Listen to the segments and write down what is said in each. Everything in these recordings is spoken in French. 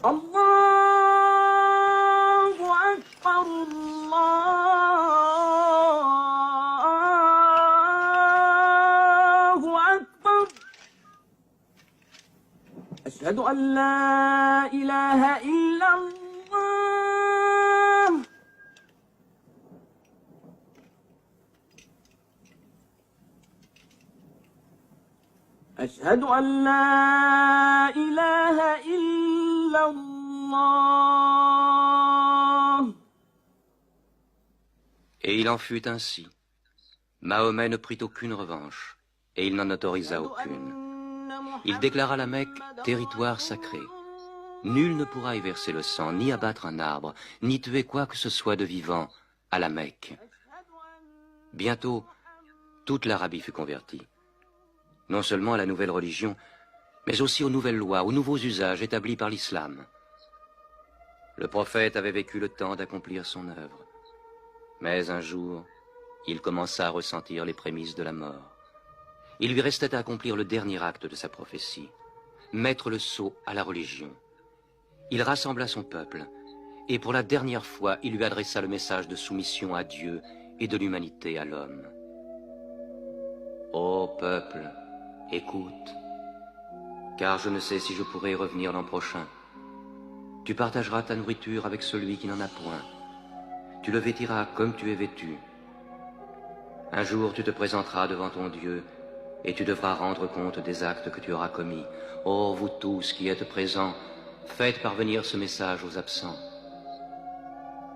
الله أكبر الله أكبر أشهد أن لا إله إلا الله أشهد أن لا إله إلا الله. Et il en fut ainsi. Mahomet ne prit aucune revanche, et il n'en autorisa aucune. Il déclara la Mecque territoire sacré. Nul ne pourra y verser le sang, ni abattre un arbre, ni tuer quoi que ce soit de vivant à la Mecque. Bientôt, toute l'Arabie fut convertie. Non seulement à la nouvelle religion, mais aussi aux nouvelles lois, aux nouveaux usages établis par l'islam. Le prophète avait vécu le temps d'accomplir son œuvre. Mais un jour, il commença à ressentir les prémices de la mort. Il lui restait à accomplir le dernier acte de sa prophétie, mettre le sceau à la religion. Il rassembla son peuple, et pour la dernière fois, il lui adressa le message de soumission à Dieu et de l'humanité à l'homme. Ô peuple, écoute, car je ne sais si je pourrai revenir l'an prochain. Tu partageras ta nourriture avec celui qui n'en a point. Tu le vêtiras comme tu es vêtu. Un jour tu te présenteras devant ton Dieu et tu devras rendre compte des actes que tu auras commis. Ô vous tous qui êtes présents, faites parvenir ce message aux absents.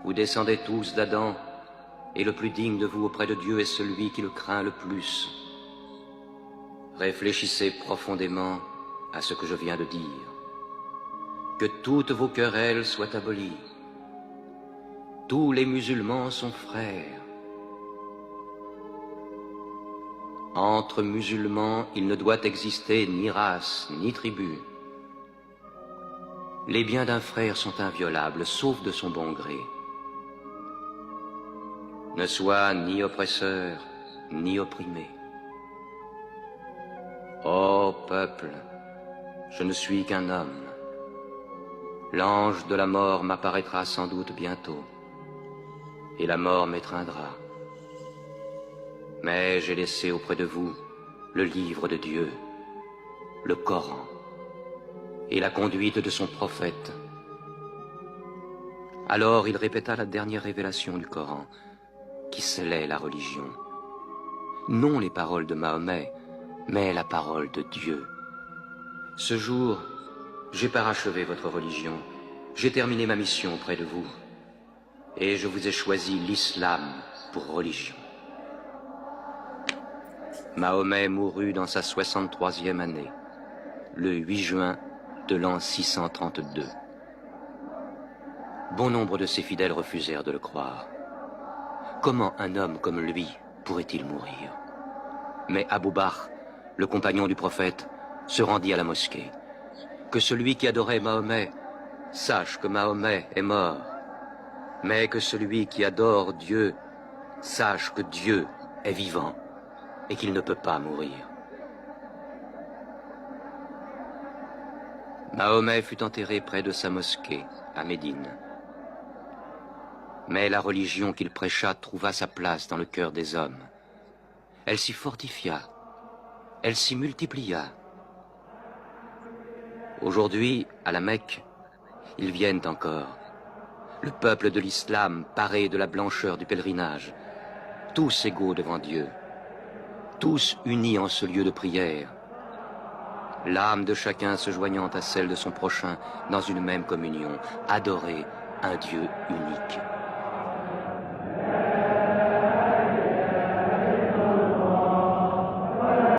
Vous descendez tous d'Adam, et le plus digne de vous auprès de Dieu est celui qui le craint le plus. Réfléchissez profondément à ce que je viens de dire. Que toutes vos querelles soient abolies. Tous les musulmans sont frères. Entre musulmans, il ne doit exister ni race, ni tribu. Les biens d'un frère sont inviolables, sauf de son bon gré. Ne sois ni oppresseur, ni opprimé. Ô peuple, je ne suis qu'un homme. L'ange de la mort m'apparaîtra sans doute bientôt, et la mort m'étreindra. Mais j'ai laissé auprès de vous le livre de Dieu, le Coran, et la conduite de son prophète. Alors il répéta la dernière révélation du Coran, qui scellait la religion. Non les paroles de Mahomet, mais la parole de Dieu. Ce jour, j'ai parachevé votre religion, j'ai terminé ma mission auprès de vous, et je vous ai choisi l'islam pour religion. Mahomet mourut dans sa 63e année, le 8 juin de l'an 632. Bon nombre de ses fidèles refusèrent de le croire. Comment un homme comme lui pourrait-il mourir? Mais Abou Bakr, le compagnon du prophète, se rendit à la mosquée. Que celui qui adorait Mahomet sache que Mahomet est mort, mais que celui qui adore Dieu sache que Dieu est vivant et qu'il ne peut pas mourir. Mahomet fut enterré près de sa mosquée, à Médine. Mais la religion qu'il prêcha trouva sa place dans le cœur des hommes. Elle s'y fortifia, elle s'y multiplia. Aujourd'hui, à la Mecque, ils viennent encore. Le peuple de l'islam paré de la blancheur du pèlerinage, tous égaux devant Dieu, tous unis en ce lieu de prière, l'âme de chacun se joignant à celle de son prochain dans une même communion, adorer un Dieu unique.